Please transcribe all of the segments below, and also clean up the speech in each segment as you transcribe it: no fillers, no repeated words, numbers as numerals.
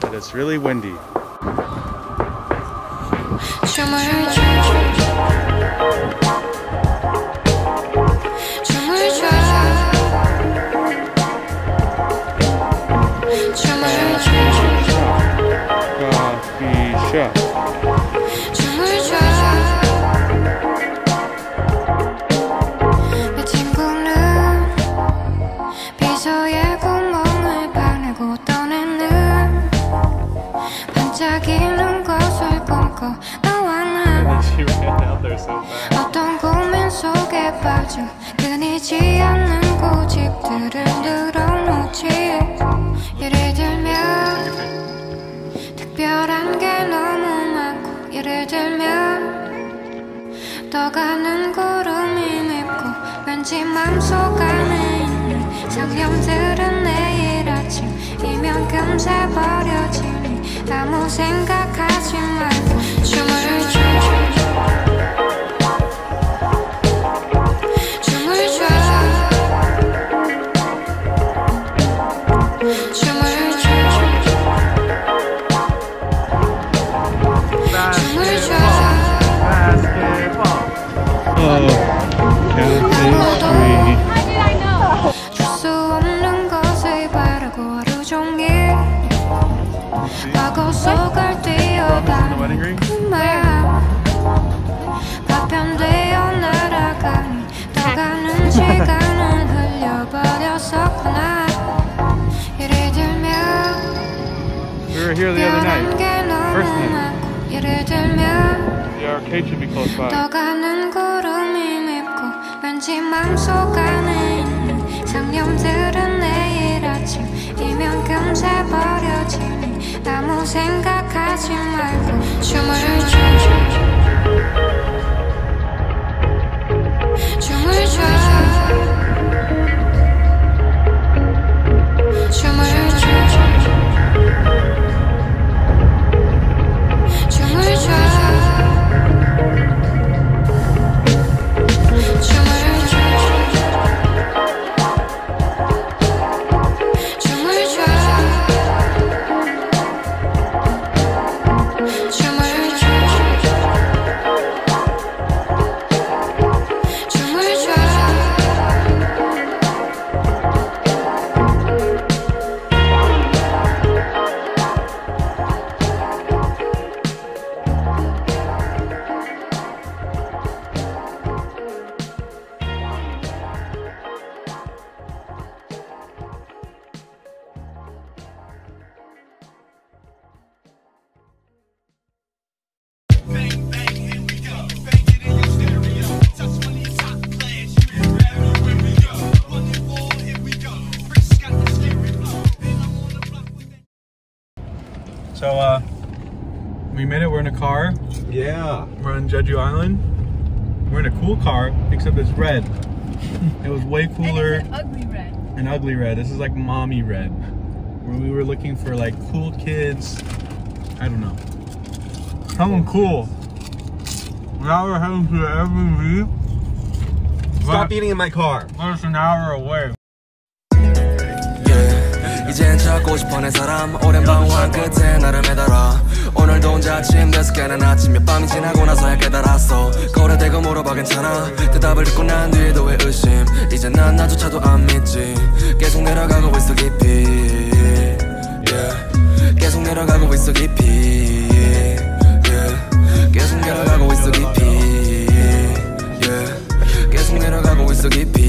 but it's really windy. 어떤 고민 속에 빠져 끊이지 않는 고집들을 늘어놓지. 예를 들면 특별한 게 너무 많고, 예를 들면 떠가는 구름이 밉고, 왠지 맘속 안에 있는 상념들은 내일 아침이면 금세 버려지니 아무 생각하지 말고 춤을 춰. 과거 속을 뛰어가는 그 마음 파편되어 날아가니 떠가는 시간은 흘려버렸었구나. 예를 들면 특별한 게 너무 많고, 예를 들면 떠가는 구름이 밉고, 왠지 맘속 안에 있는 상념들은 내일 아침이면 금세 버려지니 아무 생각하지 말고 춤을 춰. 춤을 춰. 춤을 춰. 춤을 춰. So we made it. We're in a car. Yeah. We're on Jeju Island. We're in a cool car, except it's red. It was way cooler. And it's an ugly red. An ugly red. This is like mommy red. Where we were looking for like cool kids. I don't know. Someone cool. Now we're heading to the Airbnb. Stop eating in my car. We're just an hour away. 이젠 찾고 싶어 내 사람 오랜 방황 끝에 나를 매달아 오늘도 혼자 아침 5개는 아침 몇 밤이 지나고 나서야 깨달았어 거래되고 물어봐 괜찮아 대답을 듣고 난 뒤에도 왜 의심 이제 난 나조차도 안 믿지 계속 내려가고 있어 깊이 yeah. 계속 내려가고 있어 깊이 yeah. 계속 내려가고 있어 깊이 yeah. 계속 내려가고 있어 깊이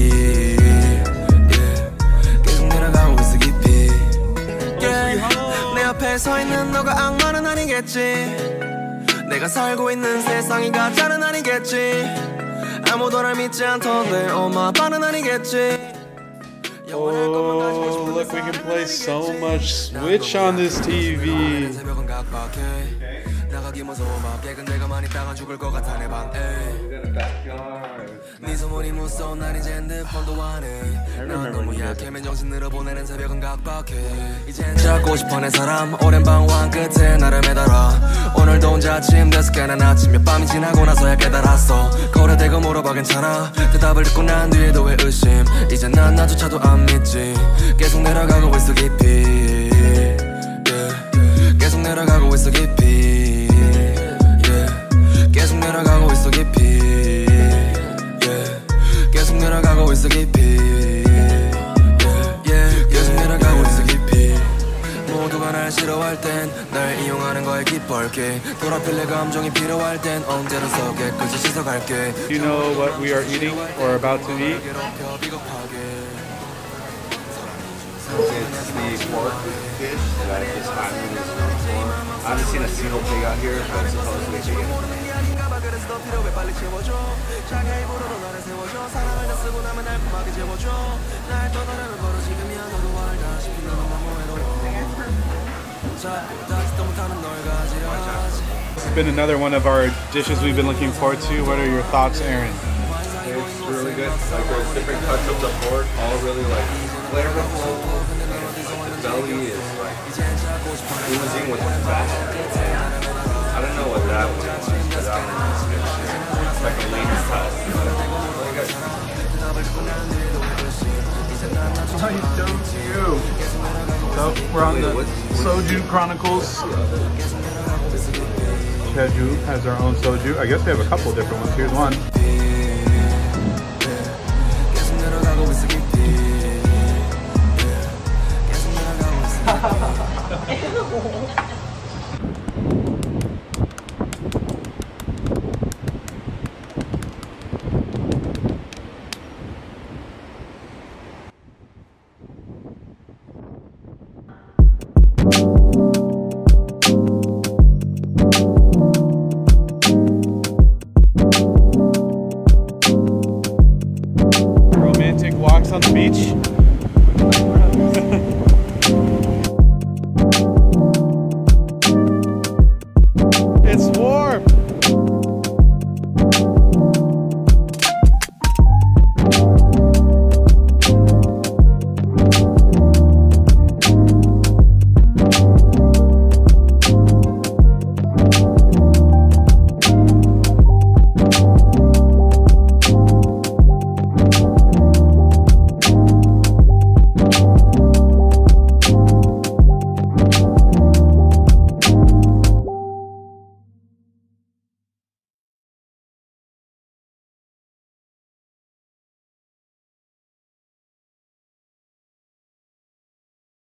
서 있는 너가 악마는 아니겠지 내가 살고 있는 세상이 가짜는 아니겠지 아무도 날 믿지 않던데 엄마 아빠는 아니겠지 Oh, look, we can play so much Switch on this TV. 나가기 무서워 밖에 내가 많이 따가 죽을 것 같아 내 방에 네 소문이 무서워 난 이제 핸드폰도 안 해 난 너무 약해 맨정신으로 보내는 새벽은 각박해 이젠 찾고 싶어 내 사람 오랜 방황 끝에 나를 매달아 오늘도 혼자 아침 5개는 아침 몇 밤이 지나고 나서야 깨달았어 거래되고 물어봐 괜찮아 대답을 듣고 난 뒤에도 왜 의심 이제 난 나조차도 안 믿지 계속 내려가고 있어 깊이 yeah. 날 싫어할 땐 날 이용하는 거에 기뻐할게 돌아필 내 감정이 필요할 땐 언제로서 깨끗이 씻어갈게. Do you know what we are eating or about to eat? It's the pork dish that this island is known for. I haven't seen a single pig out here, but supposedly chicken. This has been another one of our dishes we've been looking forward to. What are your thoughts, Aaron? It's really good. Like there's different cuts of the pork, all really like flavorful. Like the belly is like oozing with fat. I don't know what that one was, but that one was good too. It's like a lean cut. Really good. So we're on the Soju Chronicles. JEJU has our own soju. I guess they have a couple different ones. Here's one.